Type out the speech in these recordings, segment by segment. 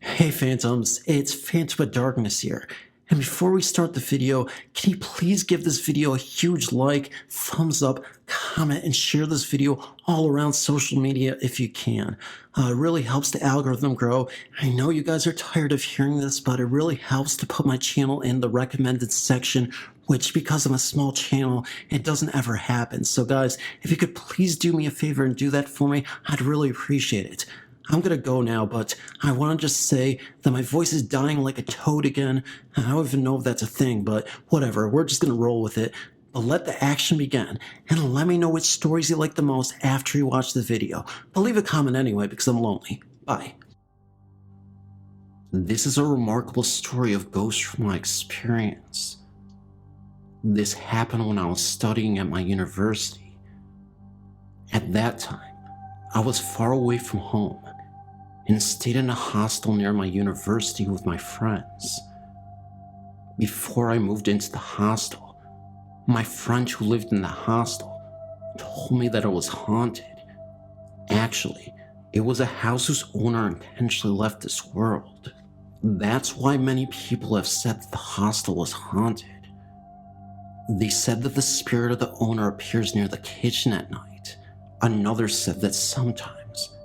Hey Phantoms, it's Phantom of Darkness here. And before we start the video, can you please give this video a huge like, thumbs up, comment, and share this video all around social media if you can. It really helps the algorithm grow. I know you guys are tired of hearing this, but it really helps to put my channel in the recommended section, which because I'm a small channel, it doesn't ever happen. So guys, if you could please do me a favor and do that for me, I'd really appreciate it. I'm gonna go now, but I want to just say that my voice is dying like a toad again. I don't even know if that's a thing, but whatever, we're just gonna roll with it. But let the action begin, and let me know which stories you like the most after you watch the video. But leave a comment anyway, because I'm lonely. Bye. This is a remarkable story of ghosts from my experience. This happened when I was studying at my university. At that time, I was far away from home and stayed in a hostel near my university with my friends. Before I moved into the hostel, my friend who lived in the hostel told me that it was haunted. Actually, it was a house whose owner intentionally left this world. That's why many people have said that the hostel was haunted. They said that the spirit of the owner appears near the kitchen at night. Another said that sometimes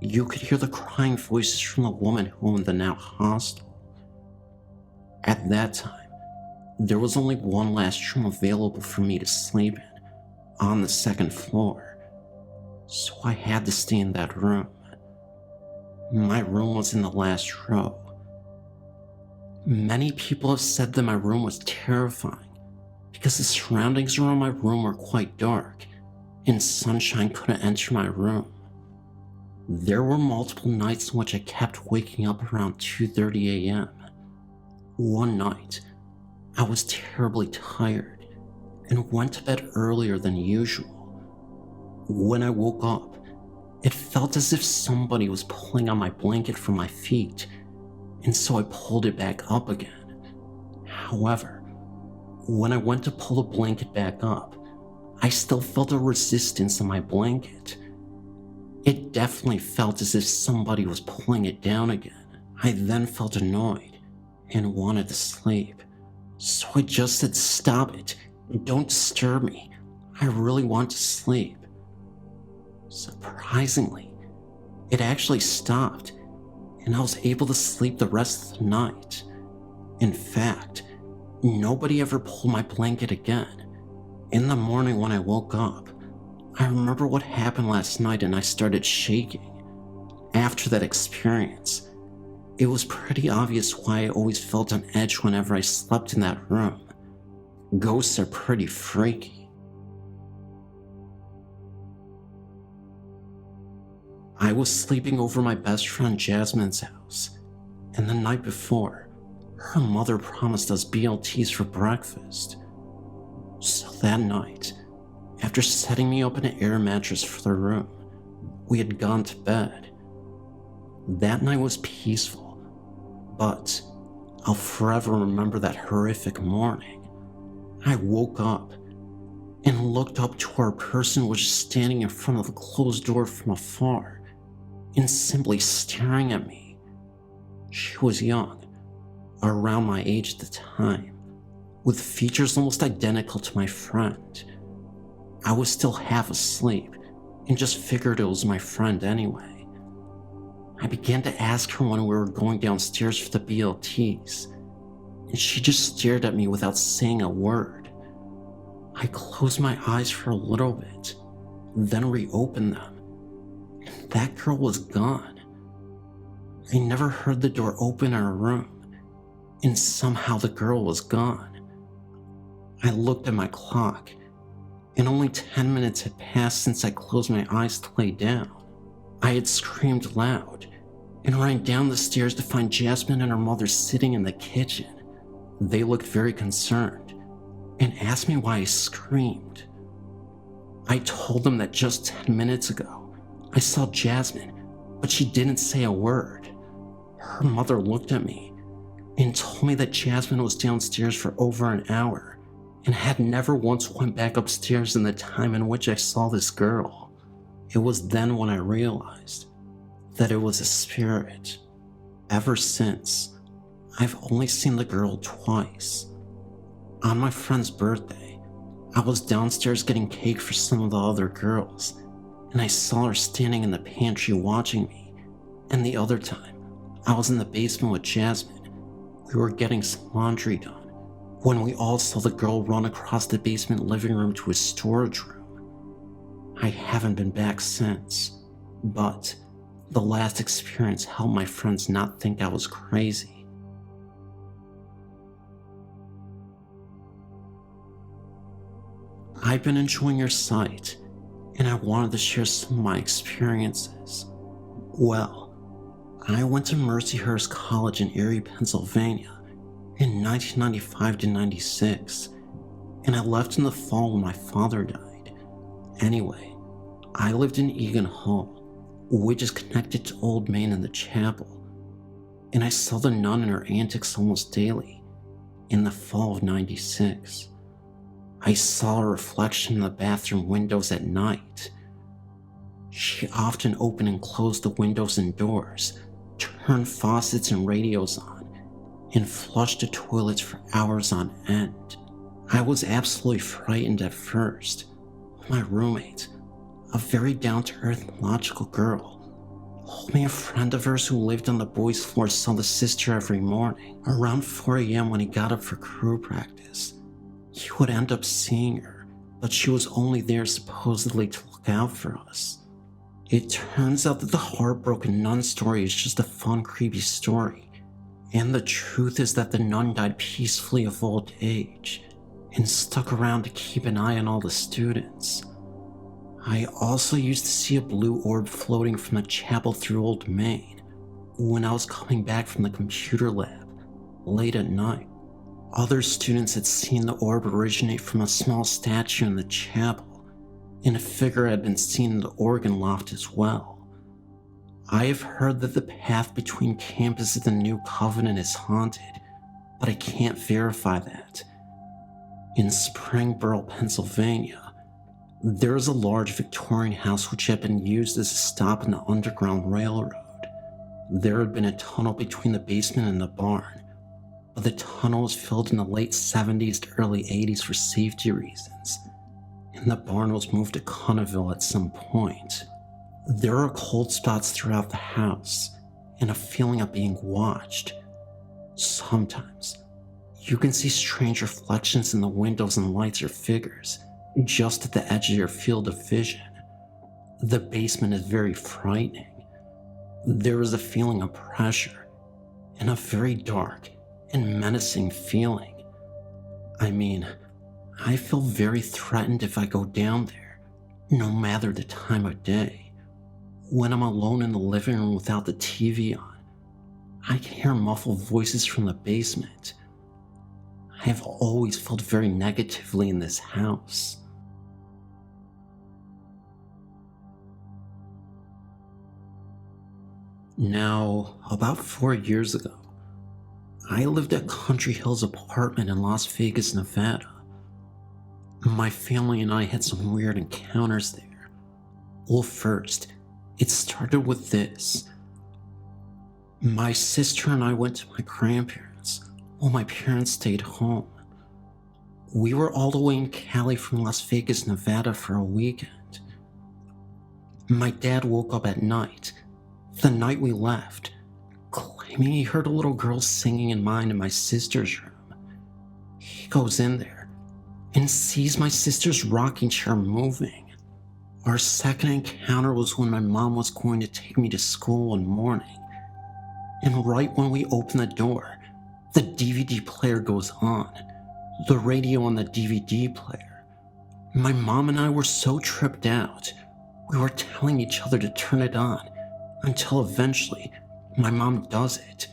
you could hear the crying voices from the woman who owned the now hostel. At that time, there was only one last room available for me to sleep in, on the second floor, so I had to stay in that room. My room was in the last row. Many people have said that my room was terrifying because the surroundings around my room were quite dark and sunshine couldn't enter my room. There were multiple nights in which I kept waking up around 2:30 a.m. One night, I was terribly tired and went to bed earlier than usual. When I woke up, it felt as if somebody was pulling on my blanket from my feet, and so I pulled it back up again. However, when I went to pull the blanket back up, I still felt a resistance on my blanket. It definitely felt as if somebody was pulling it down again. I then felt annoyed and wanted to sleep. So I just said, "Stop it, don't disturb me. I really want to sleep." Surprisingly, it actually stopped, and I was able to sleep the rest of the night. In fact, nobody ever pulled my blanket again. In the morning when I woke up, I remember what happened last night and I started shaking. After that experience, it was pretty obvious why I always felt on edge whenever I slept in that room. Ghosts are pretty freaky. I was sleeping over my best friend Jasmine's house, and the night before, her mother promised us BLTs for breakfast. So that night, after setting me up in an air mattress for the room, we had gone to bed. That night was peaceful, but I'll forever remember that horrific morning. I woke up and looked up to where a person was just standing in front of the closed door from afar and simply staring at me. She was young, around my age at the time, with features almost identical to my friend. I was still half asleep and just figured it was my friend anyway. I began to ask her when we were going downstairs for the BLTs, and she just stared at me without saying a word. I closed my eyes for a little bit, then reopened them, and that girl was gone. I never heard the door open in her room, and somehow the girl was gone. I looked at my clock, and only 10 minutes had passed since I closed my eyes to lay down. I had screamed loud and ran down the stairs to find Jasmine and her mother sitting in the kitchen. They looked very concerned and asked me why I screamed. I told them that just 10 minutes ago, I saw Jasmine, but she didn't say a word. Her mother looked at me and told me that Jasmine was downstairs for over an hour and had never once went back upstairs in the time in which I saw this girl. It was then when I realized that it was a spirit. Ever since, I've only seen the girl twice. On my friend's birthday, I was downstairs getting cake for some of the other girls, and I saw her standing in the pantry watching me. And the other time, I was in the basement with Jasmine. We were getting some laundry done when we all saw the girl run across the basement living room to his storage room. I haven't been back since, but the last experience helped my friends not think I was crazy. I've been enjoying your site, and I wanted to share some of my experiences. Well, I went to Mercyhurst College in Erie, Pennsylvania in 1995 to 96, and I left in the fall when my father died. Anyway, I lived in Egan Hall, which is connected to Old Main and the chapel, and I saw the nun and her antics almost daily. In the fall of 96, I saw a reflection in the bathroom windows at night. She often opened and closed the windows and doors, turned faucets and radios on, and flushed the toilets for hours on end. I was absolutely frightened at first. My roommate, a very down-to-earth and logical girl, told me a friend of hers who lived on the boys' floor saw the sister every morning. Around 4 a.m. when he got up for crew practice, he would end up seeing her, but she was only there supposedly to look out for us. It turns out that the heartbroken nun story is just a fun, creepy story, and the truth is that the nun died peacefully of old age and stuck around to keep an eye on all the students. I also used to see a blue orb floating from the chapel through Old Main when I was coming back from the computer lab late at night. Other students had seen the orb originate from a small statue in the chapel, and a figure had been seen in the organ loft as well. I have heard that the path between campus and the New Covenant is haunted, but I can't verify that. In Springboro, Pennsylvania, there is a large Victorian house which had been used as a stop in the Underground Railroad. There had been a tunnel between the basement and the barn, but the tunnel was filled in the late 70s to early 80s for safety reasons, and the barn was moved to Cunnaville at some point. There are cold spots throughout the house, and a feeling of being watched. Sometimes, you can see strange reflections in the windows and lights or figures, just at the edge of your field of vision. The basement is very frightening. There is a feeling of pressure, and a very dark and menacing feeling. I mean, I feel very threatened if I go down there, no matter the time of day. When I'm alone in the living room without the TV on, I can hear muffled voices from the basement. I have always felt very negatively in this house. Now, about 4 years ago, I lived at Country Hills apartment in Las Vegas, Nevada. My family and I had some weird encounters there. Well, first, it started with this. My sister and I went to my grandparents while my parents stayed home. We were all the way in Cali from Las Vegas, Nevada for a weekend. My dad woke up at night, the night we left, claiming he heard a little girl singing in mine and my sister's room. He goes in there and sees my sister's rocking chair moving. Our second encounter was when my mom was going to take me to school one morning, and right when we open the door, the DVD player goes on, the radio on the DVD player. My mom and I were so tripped out, we were telling each other to turn it on, until eventually, my mom does it.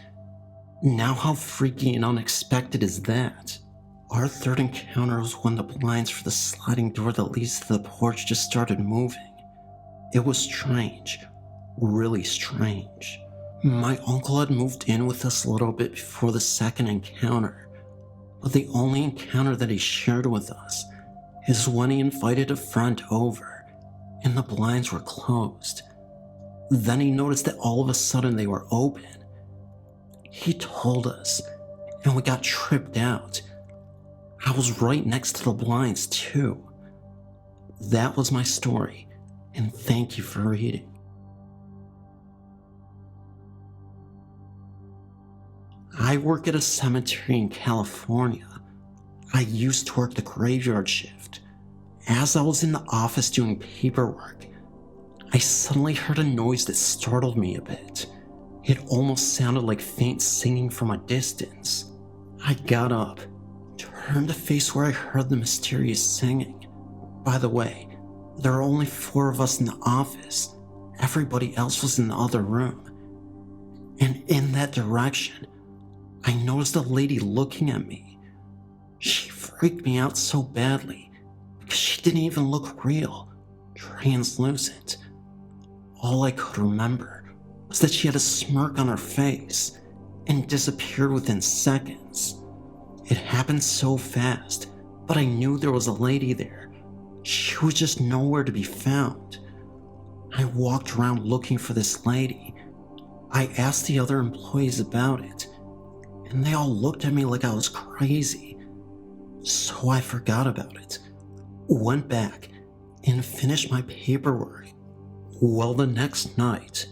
Now how freaky and unexpected is that? Our third encounter was when the blinds for the sliding door that leads to the porch just started moving. It was strange, really strange. My uncle had moved in with us a little bit before the second encounter, but the only encounter that he shared with us is when he invited a friend over and the blinds were closed. Then he noticed that all of a sudden they were open. He told us, and we got tripped out. I was right next to the blinds too. That was my story, and thank you for reading. I work at a cemetery in California. I used to work the graveyard shift. As I was in the office doing paperwork, I suddenly heard a noise that startled me a bit. It almost sounded like faint singing from a distance. I got up, turned to face where I heard the mysterious singing. By the way, there are only 4 of us in the office. Everybody else was in the other room. And in that direction, I noticed a lady looking at me. She freaked me out so badly because she didn't even look real, translucent. All I could remember was that she had a smirk on her face and disappeared within seconds. It happened so fast, but I knew there was a lady there. She was just nowhere to be found. I walked around looking for this lady. I asked the other employees about it, and they all looked at me like I was crazy. So I forgot about it, went back, and finished my paperwork. Well, the next night,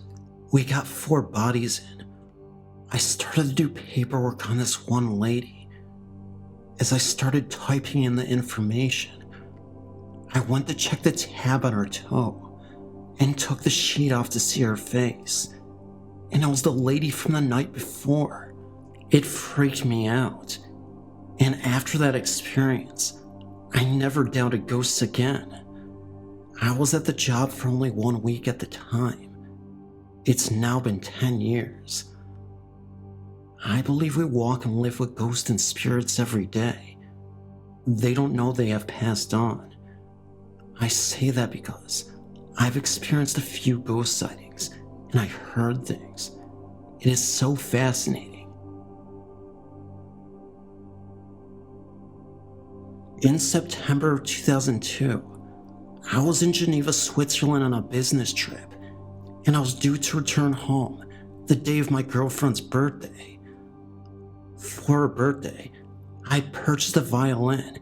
we got 4 bodies in. I started to do paperwork on this one lady. As I started typing in the information, I went to check the tab on her toe and took the sheet off to see her face. And it was the lady from the night before. It freaked me out. And after that experience, I never doubted ghosts again. I was at the job for only 1 week at the time. It's now been 10 years. I believe we walk and live with ghosts and spirits every day. They don't know they have passed on. I say that because I've experienced a few ghost sightings and I heard things. It is so fascinating. In September of 2002, I was in Geneva, Switzerland on a business trip, and I was due to return home the day of my girlfriend's birthday. For her birthday, I purchased a violin,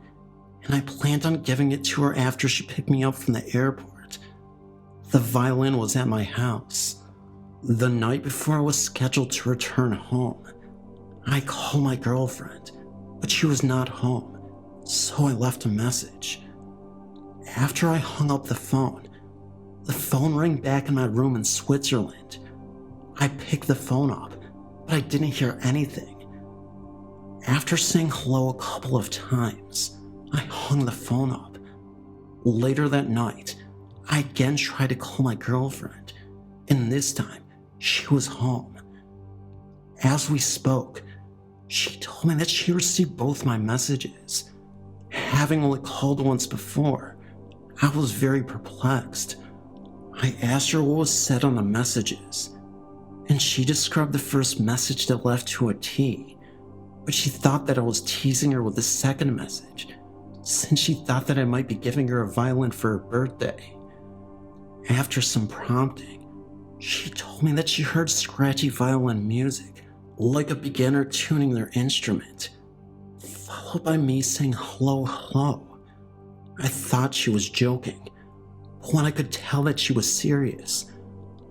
and I planned on giving it to her after she picked me up from the airport. The violin was at my house. The night before I was scheduled to return home, I called my girlfriend, but she was not home, so I left a message. After I hung up the phone rang back in my room in Switzerland. I picked the phone up, but I didn't hear anything. After saying hello a couple of times, I hung the phone up. Later that night, I again tried to call my girlfriend, and this time, she was home. As we spoke, she told me that she received both my messages. Having only called once before, I was very perplexed. I asked her what was said on the messages, and she described the first message that left to a T, but she thought that I was teasing her with the second message, since she thought that I might be giving her a violin for her birthday. After some prompting, she told me that she heard scratchy violin music, like a beginner tuning their instrument, followed by me saying hello, hello. I thought she was joking, but when I could tell that she was serious,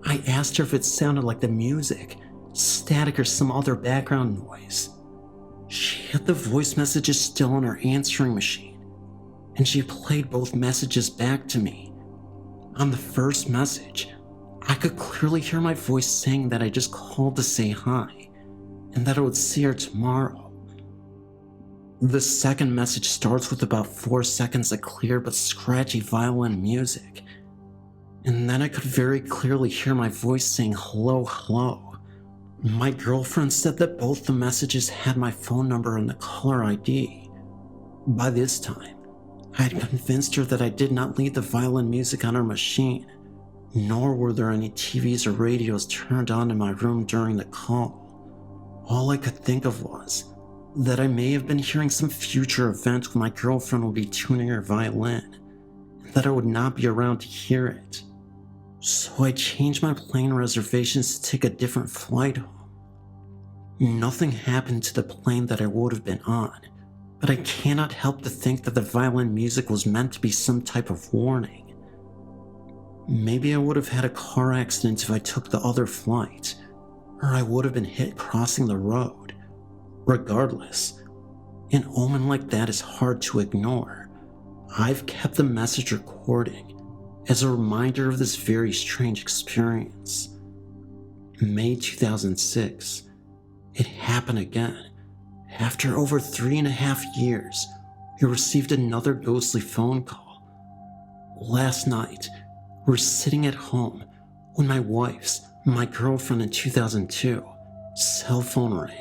I asked her if it sounded like the music, static, or some other background noise. She had the voice messages still on her answering machine, and she played both messages back to me. On the first message, I could clearly hear my voice saying that I just called to say hi, and that I would see her tomorrow. The second message starts with about 4 seconds of clear but scratchy violin music, and then I could very clearly hear my voice saying hello, hello. My girlfriend said that both the messages had my phone number and the caller ID. By this time, I had convinced her that I did not leave the violin music on her machine, nor were there any TVs or radios turned on in my room during the call. All I could think of was, that I may have been hearing some future event when my girlfriend would be tuning her violin, and that I would not be around to hear it. So I changed my plane reservations to take a different flight home. Nothing happened to the plane that I would have been on, but I cannot help to think that the violin music was meant to be some type of warning. Maybe I would have had a car accident if I took the other flight, or I would have been hit crossing the road. Regardless, an omen like that is hard to ignore. I've kept the message recording as a reminder of this very strange experience. May 2006, it happened again. After over 3.5 years, we received another ghostly phone call. Last night, we were sitting at home when my wife's, my girlfriend in 2002, cell phone rang.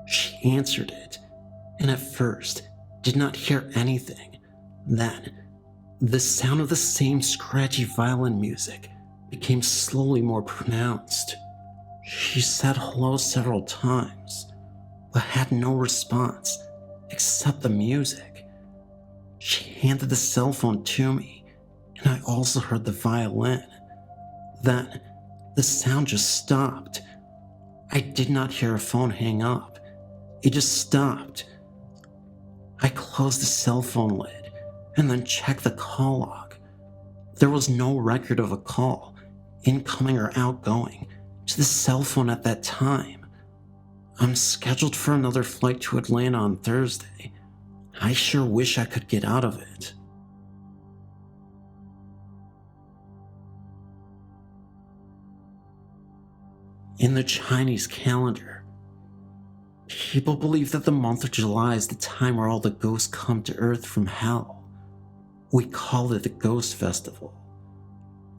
She answered it, and at first did not hear anything. Then, the sound of the same scratchy violin music became slowly more pronounced. She said hello several times, but had no response except the music. She handed the cell phone to me, and I also heard the violin. Then, the sound just stopped. I did not hear a phone hang up. It just stopped. I closed the cell phone lid and then checked the call log. There was no record of a call, incoming or outgoing, to the cell phone at that time. I'm scheduled for another flight to Atlanta on Thursday. I sure wish I could get out of it. In the Chinese calendar, people believe that the month of July is the time where all the ghosts come to Earth from hell. We call it the Ghost Festival.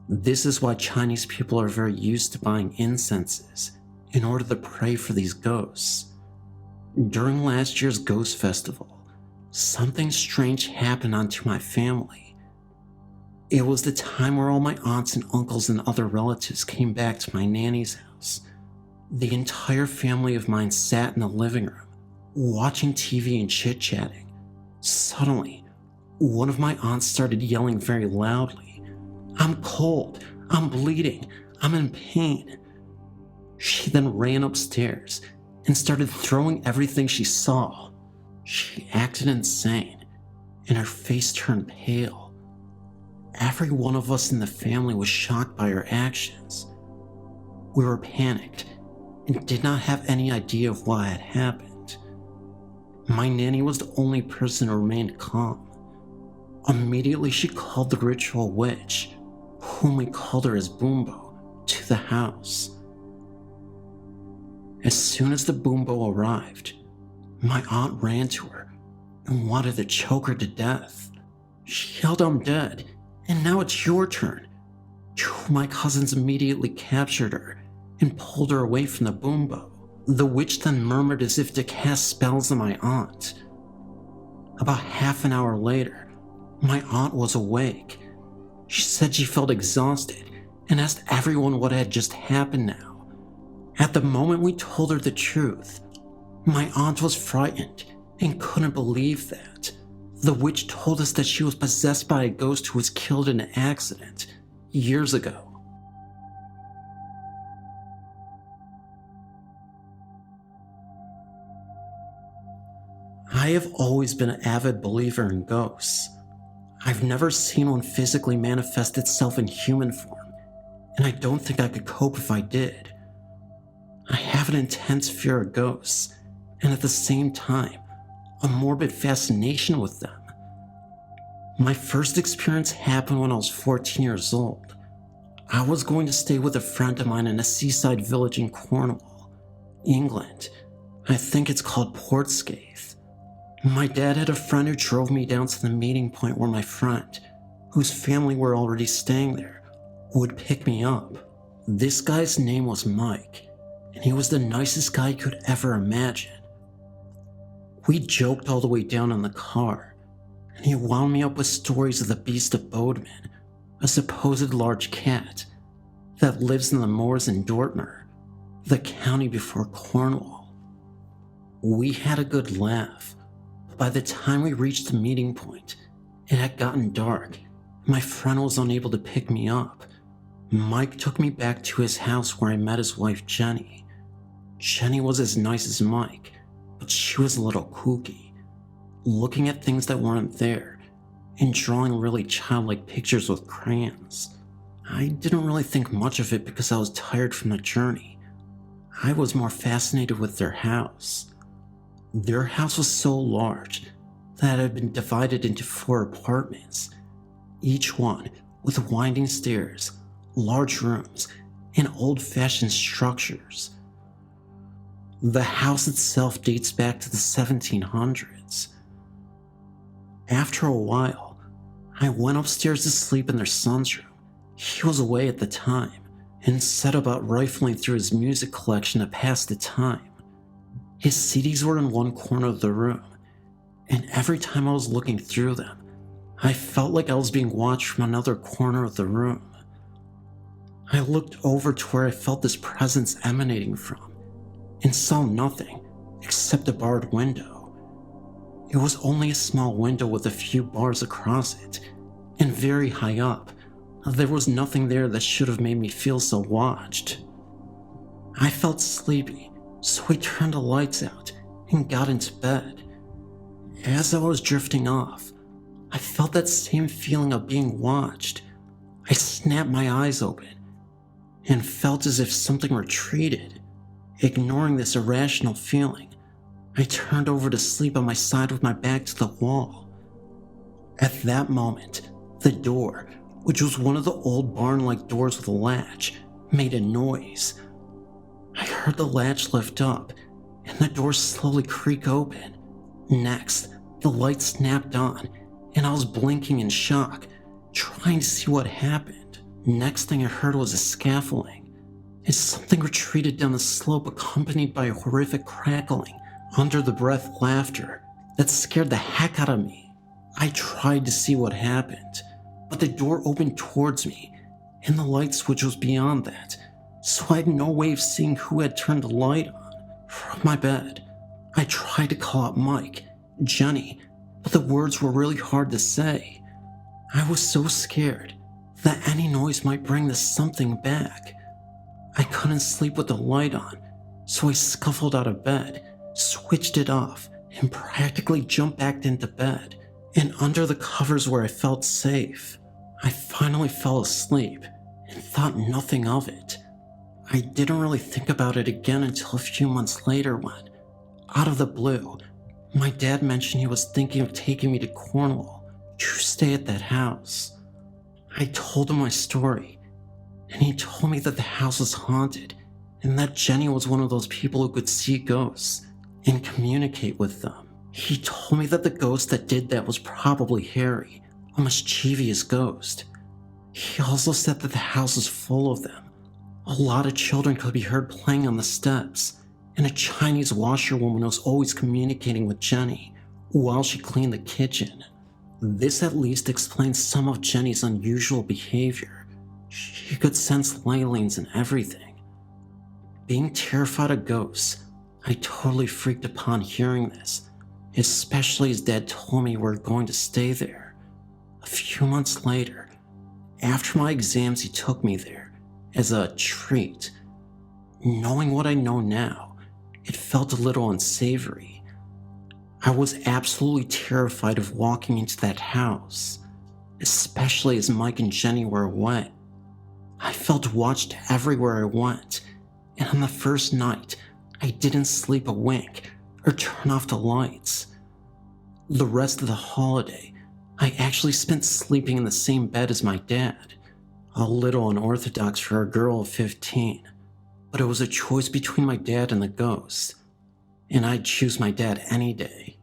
This is why Chinese people are very used to buying incenses in order to pray for these ghosts. During last year's Ghost Festival, something strange happened onto my family. It was the time where all my aunts and uncles and other relatives came back to my nanny's house. The entire family of mine sat in the living room, watching TV and chit-chatting. Suddenly, one of my aunts started yelling very loudly, "I'm cold, I'm bleeding, I'm in pain." She then ran upstairs and started throwing everything she saw. She acted insane, and her face turned pale. Every one of us in the family was shocked by her actions. We were panicked and did not have any idea of what had happened. My nanny was the only person who remained calm. Immediately she called the ritual witch, whom we called her as Boombo, to the house. As soon as the Boombo arrived, my aunt ran to her and wanted to choke her to death. She yelled, "I'm dead, and now it's your turn." Two of my cousins immediately captured her and pulled her away from the Boombo. The witch then murmured as if to cast spells on my aunt. About half an hour later, my aunt was awake. She said she felt exhausted and asked everyone what had just happened now. At the moment we told her the truth, my aunt was frightened and couldn't believe that. The witch told us that she was possessed by a ghost who was killed in an accident years ago. I have always been an avid believer in ghosts. I've never seen one physically manifest itself in human form, and I don't think I could cope if I did. I have an intense fear of ghosts, and at the same time, a morbid fascination with them. My first experience happened when I was 14 years old. I was going to stay with a friend of mine in a seaside village in Cornwall, England. I think it's called Portscape. My dad had a friend who drove me down to the meeting point where my friend, whose family were already staying there, would pick me up. This guy's name was Mike, and he was the nicest guy you could ever imagine. We joked all the way down in the car, and he wound me up with stories of the Beast of Bodmin, a supposed large cat that lives in the moors in Dortmund, the county before Cornwall. We had a good laugh, but by the time we reached the meeting point, it had gotten dark, and my friend was unable to pick me up. Mike took me back to his house where I met his wife, Jenny. Jenny was as nice as Mike, but she was a little kooky, looking at things that weren't there and drawing really childlike pictures with crayons. I didn't really think much of it because I was tired from the journey. I was more fascinated with their house. Their house was so large that it had been divided into 4 apartments, each one with winding stairs, large rooms, and old-fashioned structures. The house itself dates back to the 1700s. After a while, I went upstairs to sleep in their son's room. He was away at the time and set about rifling through his music collection to pass the time. His CDs were in one corner of the room, and every time I was looking through them, I felt like I was being watched from another corner of the room. I looked over to where I felt this presence emanating from, and saw nothing except a barred window. It was only a small window with a few bars across it, and very high up. There was nothing there that should have made me feel so watched. I felt sleepy, so I turned the lights out and got into bed. As I was drifting off, I felt that same feeling of being watched. I snapped my eyes open and felt as if something retreated. Ignoring this irrational feeling, I turned over to sleep on my side with my back to the wall. At that moment, the door, which was one of the old barn-like doors with a latch, made a noise. I heard the latch lift up, and the door slowly creak open. Next, the light snapped on, and I was blinking in shock, trying to see what happened. Next thing I heard was a scaffolding, as something retreated down the slope accompanied by a horrific crackling, under-the-breath laughter that scared the heck out of me. I tried to see what happened, but the door opened towards me, and the light switch was beyond that, so I had no way of seeing who had turned the light on. From my bed, I tried to call out Mike, Jenny, but the words were really hard to say. I was so scared that any noise might bring this something back. I couldn't sleep with the light on, so I scuffled out of bed, switched it off, and practically jumped back into bed, and under the covers where I felt safe. I finally fell asleep and thought nothing of it. I didn't really think about it again until a few months later when, out of the blue, my dad mentioned he was thinking of taking me to Cornwall to stay at that house. I told him my story, and he told me that the house was haunted and that Jenny was one of those people who could see ghosts and communicate with them. He told me that the ghost that did that was probably Harry, a mischievous ghost. He also said that the house was full of them. A lot of children could be heard playing on the steps, and a Chinese washerwoman was always communicating with Jenny while she cleaned the kitchen. This at least explains some of Jenny's unusual behavior. She could sense ley lines and everything. Being terrified of ghosts, I totally freaked upon hearing this, especially as Dad told me we were going to stay there. A few months later, after my exams, he took me there as a treat. Knowing what I know now, it felt a little unsavory. I was absolutely terrified of walking into that house, especially as Mike and Jenny were away. I felt watched everywhere I went, and on the first night, I didn't sleep a wink or turn off the lights. The rest of the holiday, I actually spent sleeping in the same bed as my dad. A little unorthodox for a girl of 15, but it was a choice between my dad and the ghost, and I'd choose my dad any day.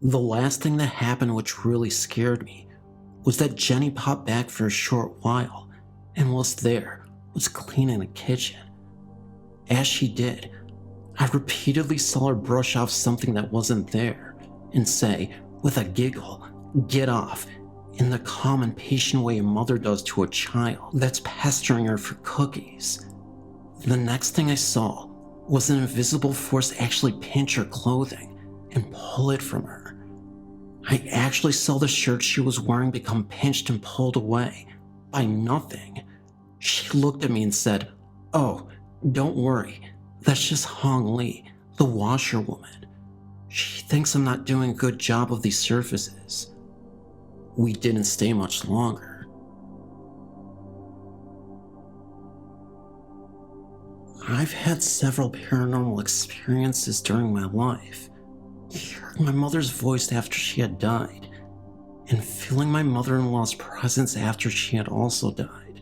The last thing that happened which really scared me was that Jenny popped back for a short while and was cleaning the kitchen. As she did, I repeatedly saw her brush off something that wasn't there and say, with a giggle, "Get off," in the calm and patient way a mother does to a child that's pestering her for cookies. The next thing I saw was an invisible force actually pinch her clothing and pull it from her. I actually saw the shirt she was wearing become pinched and pulled away by nothing. She looked at me and said, "Oh, don't worry, that's just Hong Lee, the washerwoman. She thinks I'm not doing a good job of these surfaces." We didn't stay much longer. I've had several paranormal experiences during my life. Hearing my mother's voice after she had died, and feeling my mother-in-law's presence after she had also died.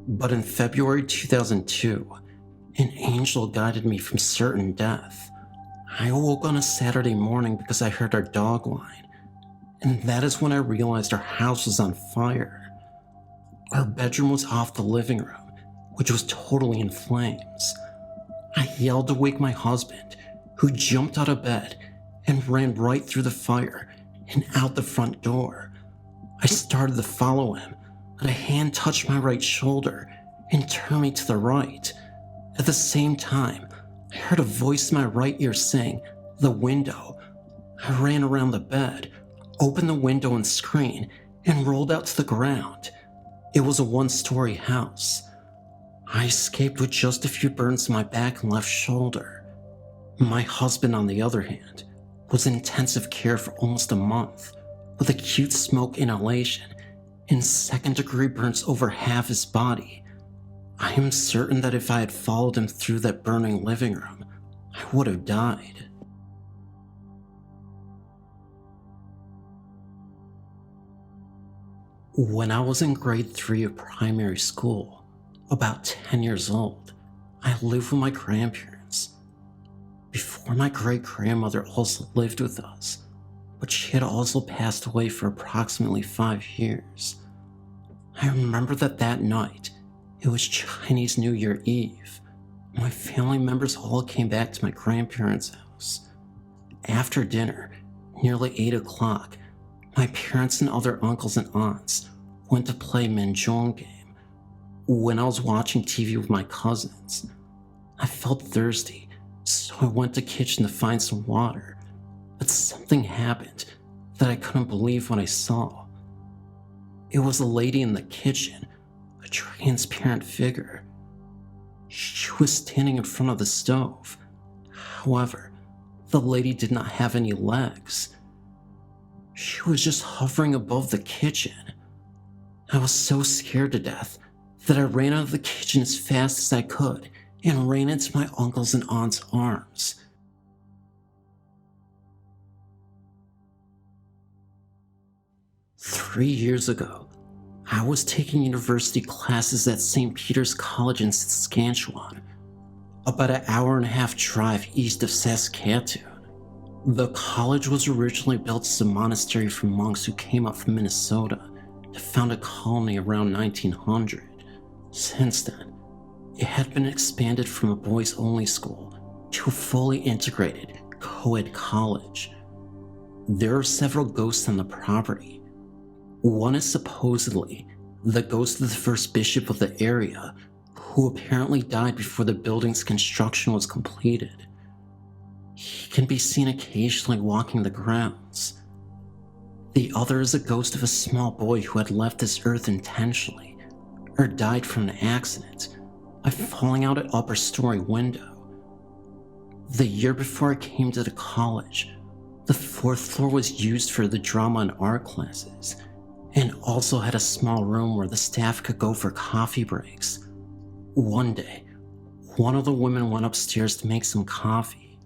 But in February 2002, an angel guided me from certain death. I awoke on a Saturday morning because I heard our dog whine, and that is when I realized our house was on fire. Our bedroom was off the living room, which was totally in flames. I yelled to wake my husband, who jumped out of bed and ran right through the fire and out the front door. I started to follow him, but a hand touched my right shoulder and turned me to the right. At the same time, I heard a voice in my right ear saying, "The window." I ran around the bed, opened the window and screen, and rolled out to the ground. It was a one-story house. I escaped with just a few burns on my back and left shoulder. My husband, on the other hand, was in intensive care for almost a month, with acute smoke inhalation and second-degree burns over half his body. I am certain that if I had followed him through that burning living room, I would have died. When I was in grade 3 of primary school, about 10 years old, I lived with my grandparents. Before, my great-grandmother also lived with us, but she had also passed away for approximately 5 years. I remember that night, it was Chinese New Year Eve. My family members all came back to my grandparents' house. After dinner, nearly 8 o'clock, my parents and other uncles and aunts went to play Mahjong game. When I was watching TV with my cousins, I felt thirsty, so I went to the kitchen to find some water. But something happened that I couldn't believe what I saw. It was a lady in the kitchen, a transparent figure. She was standing in front of the stove. However, the lady did not have any legs. She was just hovering above the kitchen. I was so scared to death that I ran out of the kitchen as fast as I could and ran into my uncles and aunts' arms. "3 years ago, I was taking university classes at St. Peter's College in Saskatchewan, about an hour-and-a-half drive east of Saskatoon. The college was originally built as a monastery for monks who came up from Minnesota to found a colony around 1900. Since then, it had been expanded from a boys-only school to a fully integrated co-ed college. There are several ghosts on the property. One is supposedly the ghost of the first bishop of the area, who apparently died before the building's construction was completed. He can be seen occasionally walking the grounds. The other is a ghost of a small boy who had left this earth intentionally, or died from an accident by falling out an upper story window. The year before I came to the college, the 4th floor was used for the drama and art classes, and also had a small room where the staff could go for coffee breaks. One day, one of the women went upstairs to make some coffee.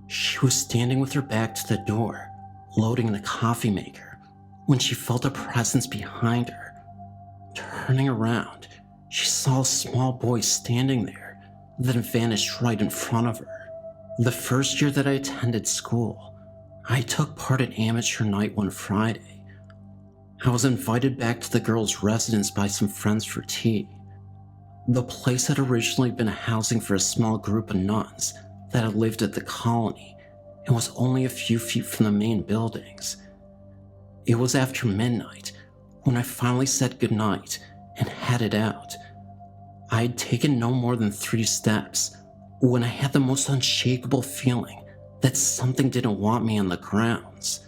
She was standing with her back to the door, loading the coffee maker, when she felt a presence behind her. Turning around, she saw a small boy standing there, then vanished right in front of her. The first year that I attended school, I took part in amateur night one Friday. I was invited back to the girls' residence by some friends for tea. The place had originally been a housing for a small group of nuns that had lived at the colony and was only a few feet from the main buildings. It was after midnight when I finally said goodnight and headed out. I had taken no more than 3 steps when I had the most unshakable feeling that something didn't want me on the grounds.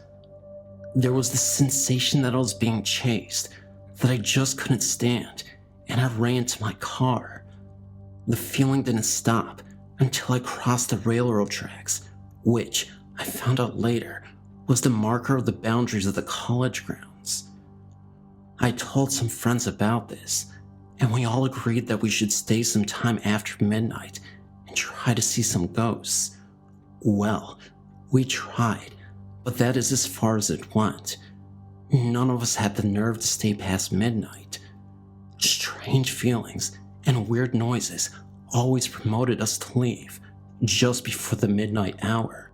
There was this sensation that I was being chased that I just couldn't stand, and I ran to my car. The feeling didn't stop until I crossed the railroad tracks, which I found out later was the marker of the boundaries of the college grounds. I told some friends about this, and we all agreed that we should stay some time after midnight and try to see some ghosts. Well, we tried, but that is as far as it went. None of us had the nerve to stay past midnight. Strange feelings and weird noises always promoted us to leave just before the midnight hour.